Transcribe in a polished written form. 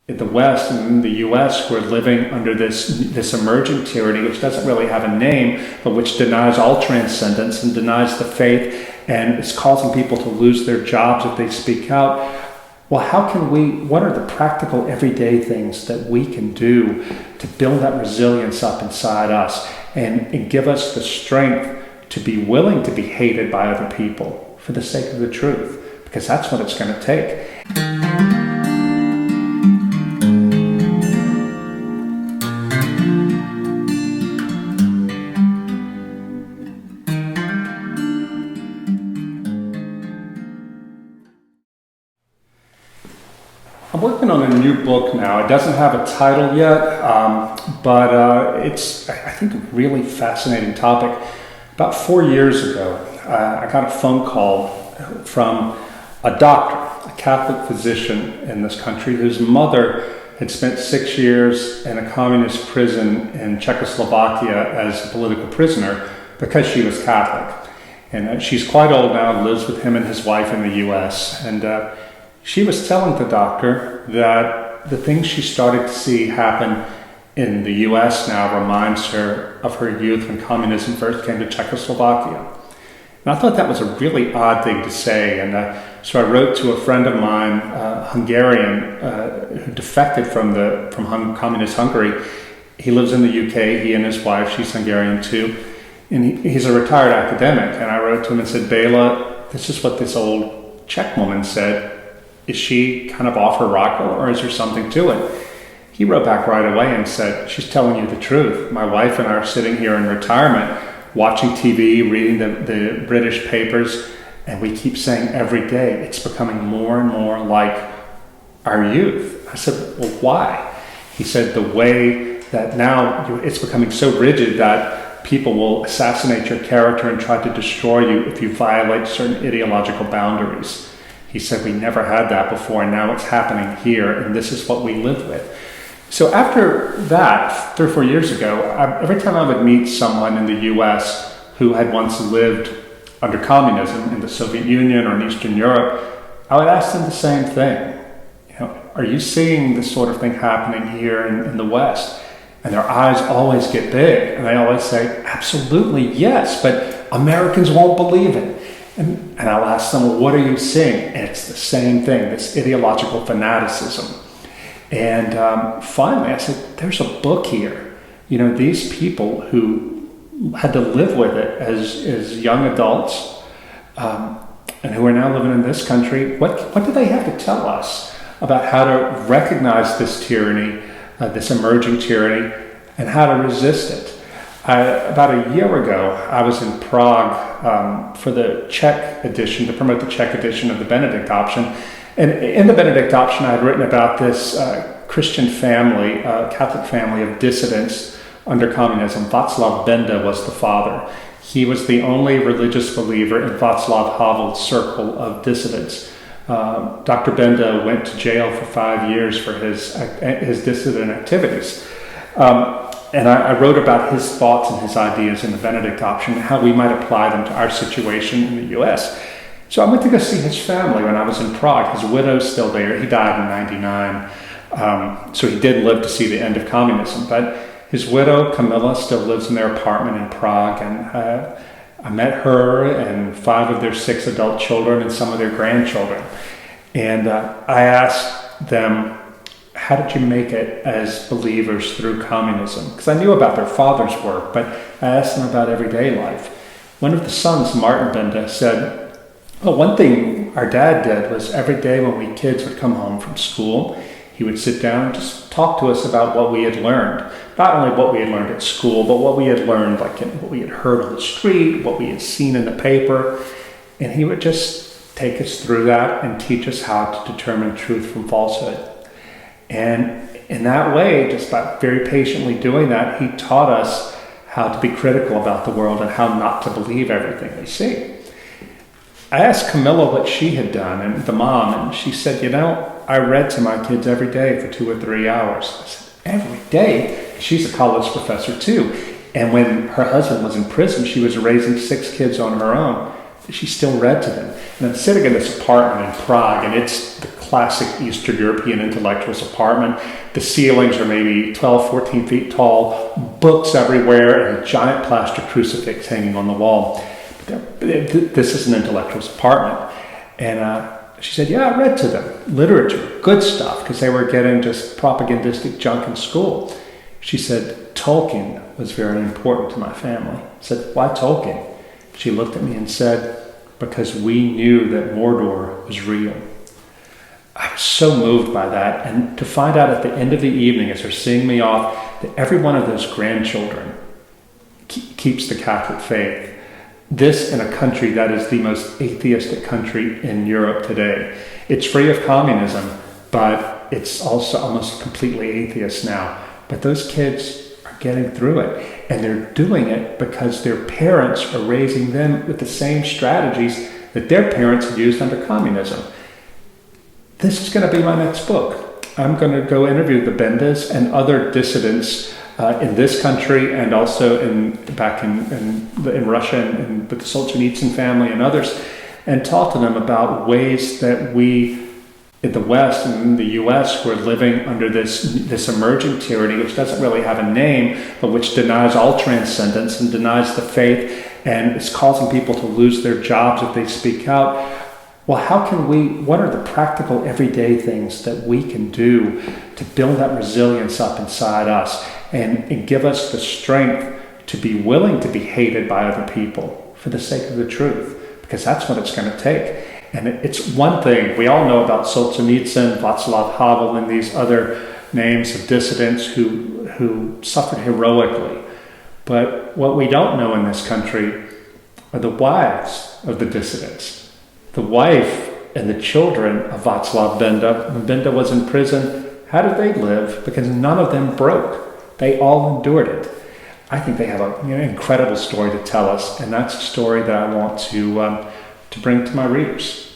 in the West and in the U.S., we're living under this emergent tyranny, which doesn't really have a name, but which denies all transcendence and denies the faith, and is causing people to lose their jobs if they speak out. Well, what are the practical everyday things that we can do to build that resilience up inside us and give us the strength to be willing to be hated by other people for the sake of the truth? Because that's what it's going to take. I'm working on a new book now. It doesn't have a title yet, but it's, I think, a really fascinating topic. About 4 years ago, I got a phone call from a doctor, a Catholic physician in this country, whose mother had spent 6 years in a communist prison in Czechoslovakia as a political prisoner because she was Catholic. And she's quite old now, lives with him and his wife in the U.S., and she was telling the doctor that the things she started to see happen in the U.S. now reminds her of her youth when communism first came to Czechoslovakia. And I thought that was a really odd thing to say, and so I wrote to a friend of mine, Hungarian, who defected from communist Hungary. He lives in the UK, he and his wife, she's Hungarian too, and he's a retired academic, and I wrote to him and said, Bela, this is what this old Czech woman said. Is she kind of off her rocker, or is there something to it? He wrote back right away and said, she's telling you the truth. My wife and I are sitting here in retirement, watching TV, reading the British papers, and we keep saying every day, it's becoming more and more like our youth. I said, well, why? He said, the way that now it's becoming so rigid that people will assassinate your character and try to destroy you if you violate certain ideological boundaries. He said, we never had that before, and now it's happening here, and this is what we live with. So after that, 3 or 4 years ago, every time I would meet someone in the U.S. who had once lived under communism in the Soviet Union or in Eastern Europe, I would ask them the same thing. Are you seeing this sort of thing happening here in the West? And their eyes always get big, and they always say, absolutely, yes, but Americans won't believe it. And I'll ask them, well, what are you seeing? And it's the same thing, this ideological fanaticism. And finally, I said, there's a book here. These people who had to live with it as young adults and who are now living in this country, what do they have to tell us about how to recognize this tyranny, this emerging tyranny, and how to resist it? About a year ago, I was in Prague for the Czech edition, to promote the Czech edition of the Benedict option. And in the Benedict option, I had written about this Christian family, Catholic family of dissidents under communism. Václav Benda was the father. He was the only religious believer in Václav Havel's circle of dissidents. Dr. Benda went to jail for 5 years for his dissident activities. And I wrote about his thoughts and his ideas in the Benedict option, how we might apply them to our situation in the U.S. So I went to go see his family when I was in Prague. His widow's still there. He died in '99, so he didn't live to see the end of communism. But his widow, Camilla, still lives in their apartment in Prague, and I met her and 5 of their 6 adult children and some of their grandchildren. And I asked them, how did you make it as believers through communism? Because I knew about their father's work, but I asked them about everyday life. One of the sons, Martin Benda, said, well, one thing our dad did was every day when we kids would come home from school, he would sit down and just talk to us about what we had learned. Not only what we had learned at school, but what we had learned, like what we had heard on the street, what we had seen in the paper. And he would just take us through that and teach us how to determine truth from falsehood. And in that way, just by very patiently doing that, he taught us how to be critical about the world and how not to believe everything we see. I asked Camilla what she had done, and the mom, and she said, I read to my kids every day for 2 or 3 hours. I said, every day? She's a college professor too. And when her husband was in prison, she was raising 6 kids on her own. she still read to them. And I'm sitting in this apartment in Prague, and it's the classic Eastern European intellectual's apartment. The ceilings are maybe 12, 14 feet tall, books everywhere, and a giant plaster crucifix hanging on the wall. This is an intellectual's apartment. And she said, yeah, I read to them. Literature, good stuff, because they were getting just propagandistic junk in school. She said, Tolkien was very important to my family. I said, why Tolkien? She looked at me and said, because we knew that Mordor was real. I was so moved by that. And to find out at the end of the evening, as they're seeing me off, that every one of those grandchildren keeps the Catholic faith. This in a country that is the most atheistic country in Europe today. It's free of communism, but it's also almost completely atheist now. But those kids are getting through it, and they're doing it because their parents are raising them with the same strategies that their parents had used under communism. This is going to be my next book. I'm going to go interview the Bendas and other dissidents in this country, and also back in Russia, and with the Solzhenitsyn family and others, and talk to them about ways that we in the West and in the US were living under this emerging tyranny, which doesn't really have a name, but which denies all transcendence and denies the faith, and is causing people to lose their jobs if they speak out. Well, what are the practical everyday things that we can do to build that resilience up inside us and give us the strength to be willing to be hated by other people for the sake of the truth? Because that's what it's going to take. And it's one thing, we all know about Solzhenitsyn, Václav Havel, and these other names of dissidents who suffered heroically. But what we don't know in this country are the wives of the dissidents. The wife and the children of Václav Benda. When Benda was in prison, how did they live? Because none of them broke. They all endured it. I think they have an incredible story to tell us, and that's a story that I want to bring to my readers.